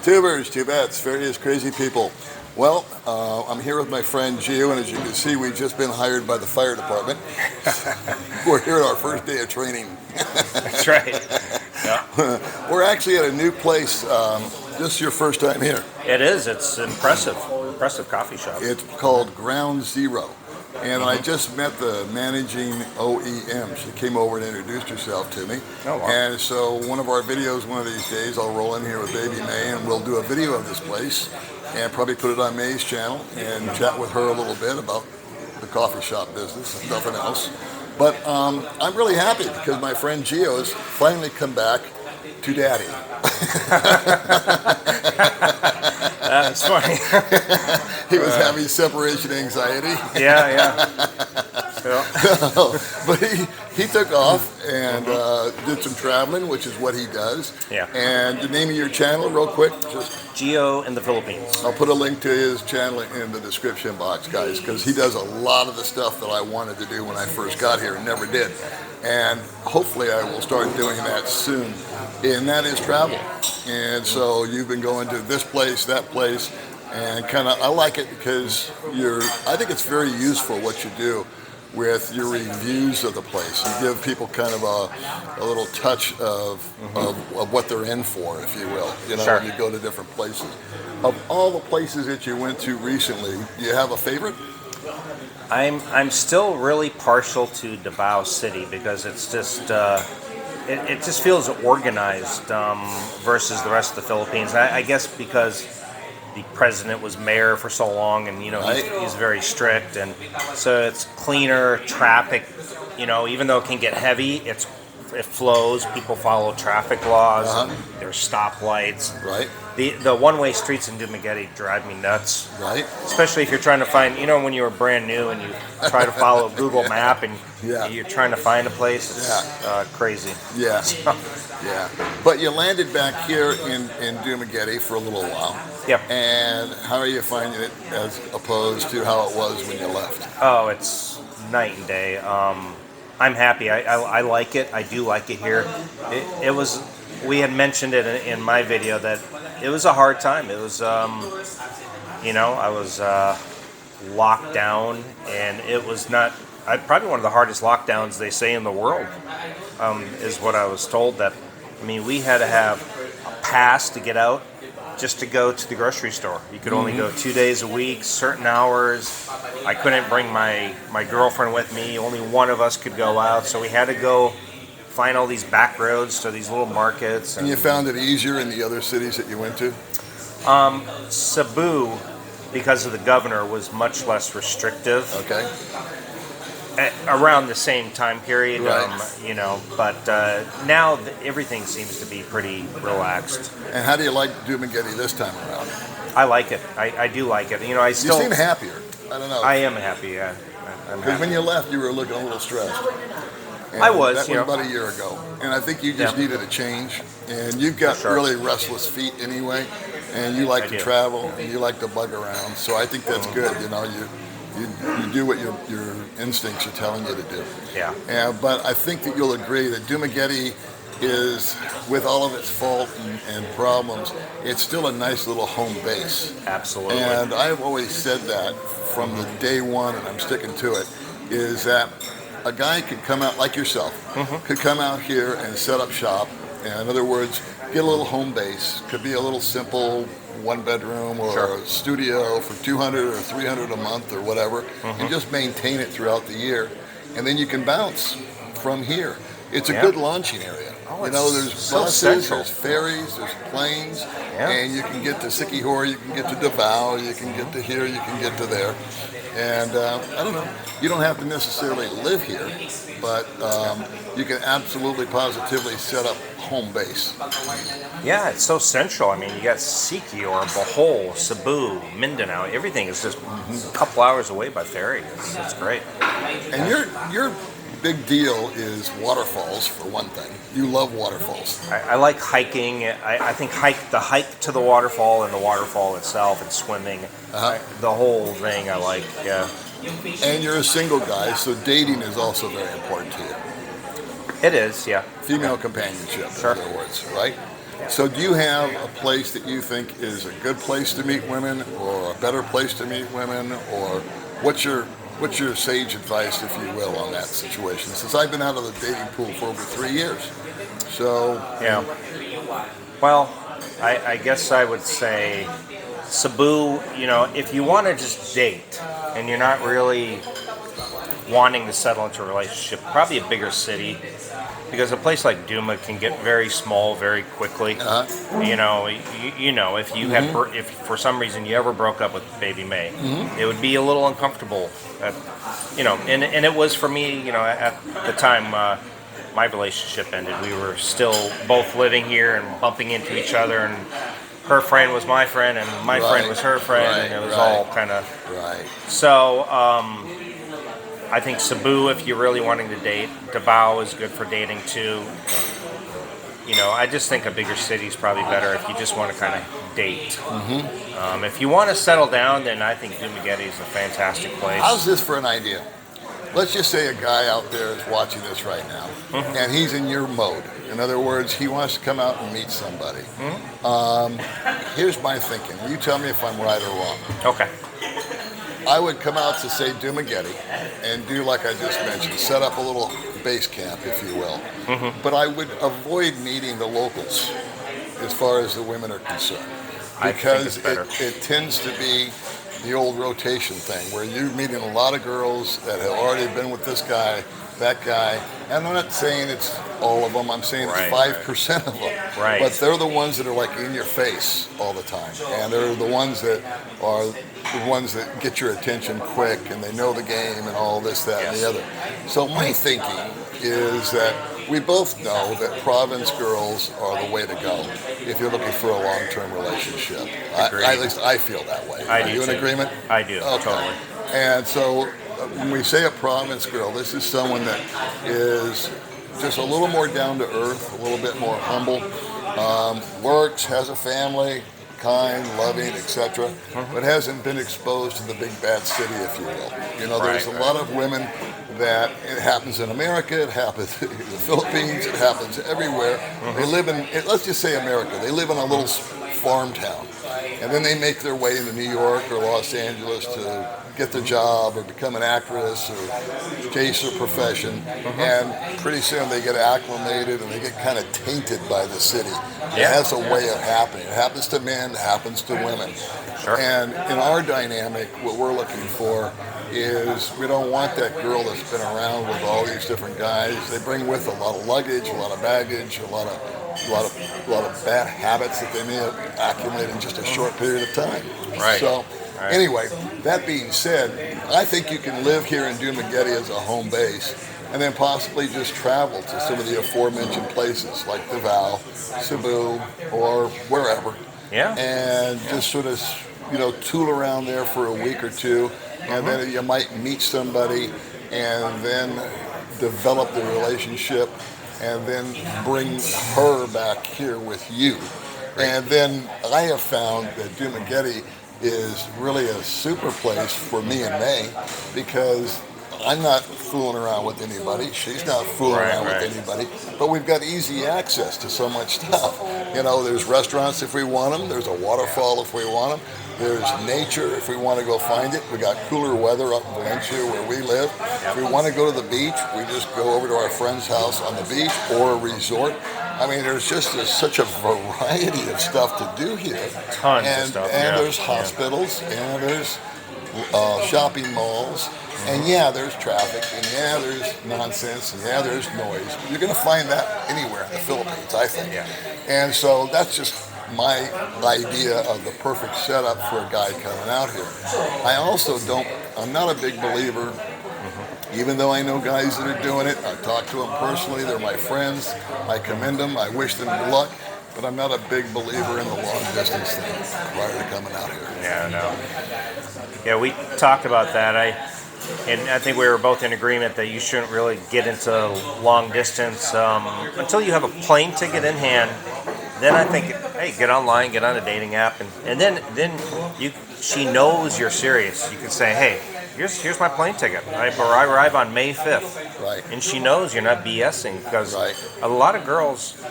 Tubers, tubettes, various crazy people. Well, I'm here with my friend Gio, and as you can see, we've just been hired by the fire department. We're here at our first day of training. That's right. Yeah. We're actually at a new place. This is your first time here. It is. It's impressive. Impressive coffee shop. It's called Ground Zero. And I just met the managing OEM. She came over and introduced herself to me. Oh, wow. And so one of our videos, one of these days, I'll roll in here with Baby May and we'll do a video of this place and probably put it on May's channel and chat with her a little bit about the coffee shop business and nothing else. But I'm really happy because my friend Gio has finally come back to Daddy. That's funny. He was having separation anxiety. Yeah. But he took off and did some traveling, which is what he does. Yeah. And the name of your channel, real quick, just Gio in the Philippines. I'll put a link to his channel in the description box, guys, because he does a lot of the stuff that I wanted to do when I first got here and never did. And hopefully I will start doing that soon. And that is travel. And so you've been going to this place, that place, and I like it because I think it's very useful what you do with your reviews of the place. You give people kind of a little touch of what they're in for, if you will. You know, Sure. when you go to different places. Of all the places that you went to recently, do you have a favorite? I'm still really partial to Davao City because it's just it just feels organized versus the rest of the Philippines. I guess because the president was mayor for so long, and he's very strict, and so it's cleaner. Traffic, even though it can get heavy, it flows. People follow traffic laws. There's stoplights. Right. The one-way streets in Dumaguete drive me nuts. Right. Especially if you're trying to find, when you were brand new and you try to follow a Google map and you're trying to find a place. It's crazy. Yeah. Yeah. But you landed back here in Dumaguete for a little while. Yep. And how are you finding it as opposed to how it was when you left? Oh, it's night and day. I'm happy. I like it. I do like it here. It was. We had mentioned it in my video that it was a hard time. It was, I was locked down, and it was not. Probably one of the hardest lockdowns they say in the world, is what I was told. We had to have a pass to get out, just to go to the grocery store. You could only go 2 days a week, certain hours. I couldn't bring my girlfriend with me. Only one of us could go out, so we had to go find all these back roads to these little markets. And you found it easier in the other cities that you went to? Cebu, because of the governor, was much less restrictive. Okay. Around the same time period, right. But now everything seems to be pretty relaxed. And how do you like Dumaguete this time around? I like it. I do like it. You seem happier. I don't know. I am happy. Yeah. Because when you left, you were looking a little stressed. And I was. That was about a year ago, and I think you just needed a change. And you've got really restless feet anyway, and you like to travel and you like to bug around. So I think that's good. You do what your instincts are telling you to do. Yeah. But I think that you'll agree that Dumaguete is, with all of its fault and problems, it's still a nice little home base. Absolutely. And I've always said that from the day one, and I'm sticking to it, is that a guy could come out like yourself, could come out here and set up shop. And in other words, get a little home base. Could be a little simple one bedroom or a studio for $200 or $300 a month or whatever, and just maintain it throughout the year. And then you can bounce from here. It's a good launching area. Oh, there's so buses, central. there's ferries, there's planes, and you can get to Siquijor, you can get to Davao, you can get to here, you can get to there. And I don't know, you don't have to necessarily live here, but you can absolutely positively set up home base. Yeah, it's so central. You got Siquijor, Bohol, Cebu, Mindanao. Everything is just a couple hours away by ferry. It's great. And your big deal is waterfalls, for one thing. You love waterfalls. I like hiking. I think the hike to the waterfall and the waterfall itself and swimming. The whole thing I like, yeah. And you're a single guy, so dating is also very important to you. It is, yeah. Female companionship, in other words, right? So do you have a place that you think is a good place to meet women, or a better place to meet women, or what's your what's your sage advice, if you will, on that situation? Since I've been out of the dating pool for over 3 years, so Yeah. Well, I guess I would say Cebu, if you want to just date and you're not really wanting to settle into a relationship, probably a bigger city, because a place like Duma can get very small very quickly. uh, If you had, if for some reason you ever broke up with Baby May, it would be a little uncomfortable. And it was for me. At the time my relationship ended, we were still both living here and bumping into each other, and her friend was my friend, and my friend was her friend, and it was all kind of right. so. I think Cebu, if you're really wanting to date, Davao is good for dating too. I just think a bigger city is probably better if you just want to kind of date. If you want to settle down, then I think Dumaguete is a fantastic place. How's this for an idea? Let's just say a guy out there is watching this right now, and he's in your mode. In other words, he wants to come out and meet somebody. Here's my thinking. You tell me if I'm right or wrong. Okay. I would come out to, say, Dumaguete and do like I just mentioned, set up a little base camp, if you will. But I would avoid meeting the locals as far as the women are concerned, because it tends to be the old rotation thing where you're meeting a lot of girls that have already been with this guy, that guy, and I'm not saying it's all of them, I'm saying it's 5% of them. Right. But they're the ones that are like in your face all the time, and they're the ones that are the ones that get your attention quick, and they know the game and all this, that, and the other. So my thinking is that we both know that province girls are the way to go if you're looking for a long-term relationship. At least I feel that way. Are you in agreement? I do, totally. And so when we say a province girl, this is someone that is just a little more down to earth, a little bit more humble, works, has a family, kind, loving, etc., but hasn't been exposed to the big bad city, if you will. There's a lot of women that it happens in America, it happens in the Philippines, it happens everywhere. They live in, let's just say America, they live in a little farm town, and then they make their way into New York or Los Angeles to get their job or become an actress or chase their profession, and pretty soon they get acclimated and they get kind of tainted by the city. It has a way of happening. It happens to men, it happens to women. Sure. And in our dynamic, what we're looking for is we don't want that girl that's been around with all these different guys. They bring with a lot of luggage, a lot of baggage, a lot of bad habits that they may have accumulated in just a short period of time. Right. So anyway, that being said, I think you can live here in Dumaguete as a home base, and then possibly just travel to some of the aforementioned places like Davao, Cebu, or wherever. And just sort of, tool around there for a week or two, and then you might meet somebody, and then develop the relationship, and then bring her back here with you. And then I have found that Dumaguete is really a super place for me and May, because I'm not fooling around with anybody. She's not fooling around with anybody. But we've got easy access to so much stuff. There's restaurants if we want them. There's a waterfall if we want them. There's nature if we want to go find it. We got cooler weather up in Valencia where we live. If we want to go to the beach, we just go over to our friend's house on the beach or a resort. I mean, there's such a variety of stuff to do here. Tons of stuff. And there's hospitals, and there's shopping malls, and there's traffic, and there's nonsense, and there's noise. You're going to find that anywhere in the Philippines, I think. And so that's just my idea of the perfect setup for a guy coming out here. I'm not a big believer, even though I know guys that are doing it. I talk to them personally, they're my friends, I commend them, I wish them good luck, but I'm not a big believer in the long distance thing prior to coming out here. We talked about that. And I think we were both in agreement that you shouldn't really get into long distance until you have a plane ticket in hand. Then I think, hey, get online, get on a dating app, and then she knows you're serious. You can say, hey, here's my plane ticket. I arrive on May 5th. Right. And she knows you're not BSing, because a lot of girls,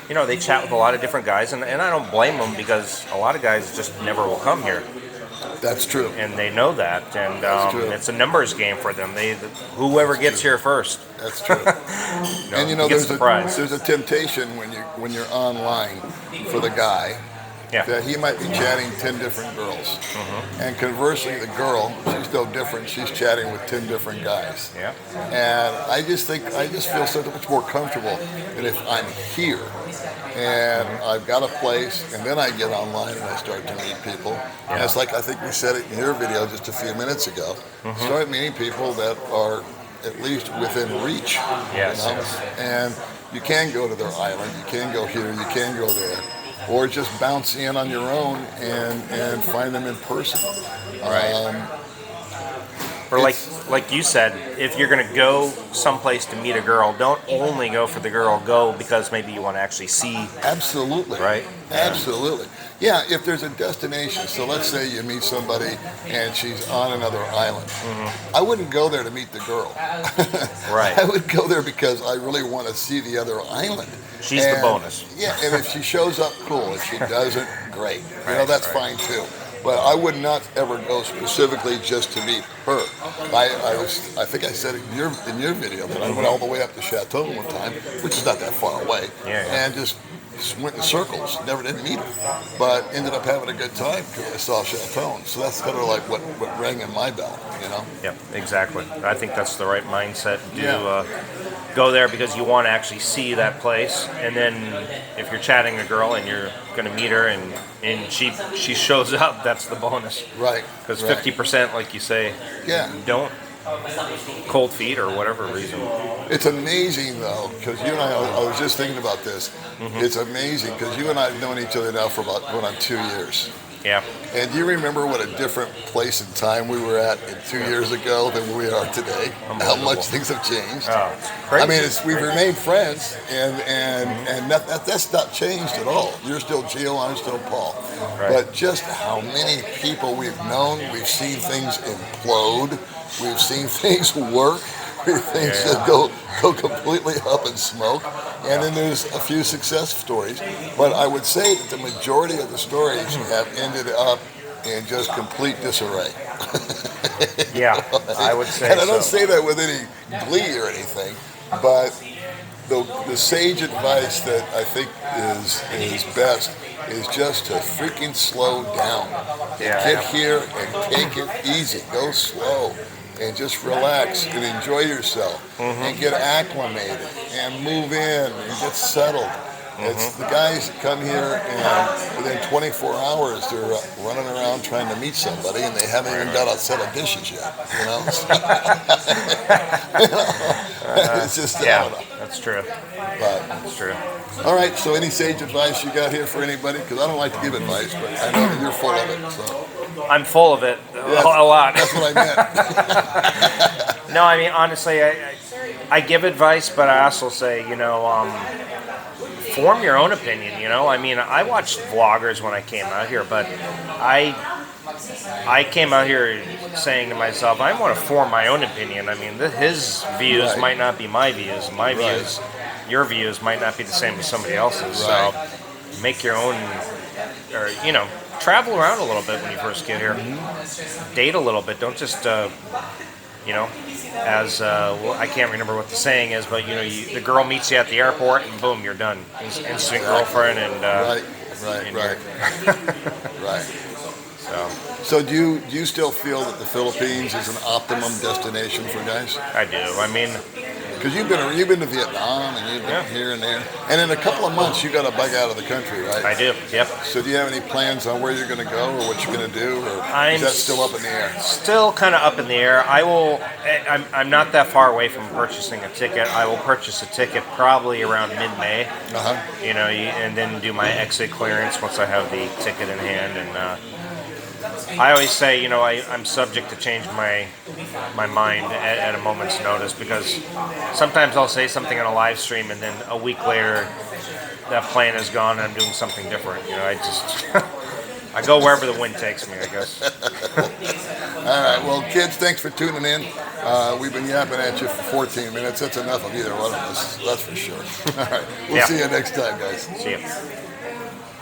they chat with a lot of different guys, and I don't blame them because a lot of guys just never will come here, That's true. and they know that, and That's true. it's a numbers game for them. Whoever gets here first, That's true. And gets the prize. there's a temptation when you're online for the guy Yeah. that he might be chatting 10 different girls. And conversely, the girl, she's no different. She's chatting with 10 different guys. Yeah. And I just feel so much more comfortable that if I'm here and I've got a place and then I get online and I start to meet people. And it's like I think we said it in your video just a few minutes ago. Start meeting people that are at least within reach. Yes, You know? yes. And you can go to their island, you can go here, you can go there. Or just bounce in on your own and find them in person. Right. Or like you said, if you're going to go someplace to meet a girl, don't only go for the girl. Go because maybe you want to actually see. Absolutely. Right? Absolutely. Yeah, if there's a destination, so let's say you meet somebody and she's on another island. I wouldn't go there to meet the girl. Right. I would go there because I really want to see the other island. She's the bonus. Yeah, and if she shows up, cool. If she doesn't, great. That's fine too. But I would not ever go specifically just to meet her. I think I said it in your video that I went all the way up to Chateau one time, which is not that far away, and just went in circles. Never did meet her, but ended up having a good time because I saw Chateau. So that's kind of like what rang in my bell, Yep, exactly. I think that's the right mindset. Go there because you want to actually see that place, and then if you're chatting a girl and you're going to meet her and she shows up, that's the bonus. Right. Because 50%, like you say, don't. Cold feet or whatever reason. It's amazing though, because you and I was just thinking about this. It's amazing because you and I have known each other now for about going on 2 years. Yeah. And do you remember what a different place and time we were at 2 years ago than we are today? How much things have changed. Oh, it's crazy. I mean, we've remained friends, and that's not changed at all. You're still Gio, I'm still Paul. Right. But just how many people we've known, we've seen things implode, we've seen things work, things just go completely up in smoke. And then there's a few success stories. But I would say that the majority of the stories have ended up in just complete disarray. Yeah, I would say And I don't say that with any glee or anything, but the sage advice that I think is best is just to freaking slow down. Get here and take it easy. Go slow. And just relax and enjoy yourself and get acclimated and move in and get settled. It's the guys that come here and within 24 hours they're running around trying to meet somebody and they haven't even got a set of dishes yet. It's just that's true. But That's true. all right. So any sage advice you got here for anybody? Because I don't like to give advice, but I know that you're full of it. So. I'm full of it a lot. That's what I meant. No, I mean honestly, I give advice, but I also say form your own opinion. I mean I watched vloggers when I came out here, but I came out here saying to myself, I want to form my own opinion. I mean his views might not be my views. My views, your views might not be the same as somebody else's. So make your own, or travel around a little bit when you first get here. Date a little bit. Don't just, I can't remember what the saying is, but the girl meets you at the airport and boom, you're done. Instant girlfriend and right. So do you still feel that the Philippines is an optimum destination for guys? I do. I mean, because you've been to Vietnam and you've been here and there, and in a couple of months you got to bug out of the country, right? I do. Yep. So do you have any plans on where you're going to go or what you're going to do, or is that still up in the air? Still kind of up in the air. I'm not that far away from purchasing a ticket. I will purchase a ticket probably around mid-May. And then do my exit clearance once I have the ticket in hand. And I always say, I'm subject to change my mind at a moment's notice, because sometimes I'll say something on a live stream and then a week later that plan is gone and I'm doing something different. I go wherever the wind takes me, I guess. All right, well, kids, thanks for tuning in. We've been yapping at you for 14 minutes. That's enough of either one of us. That's for sure. All right. We'll Yeah. see you next time, guys. See you.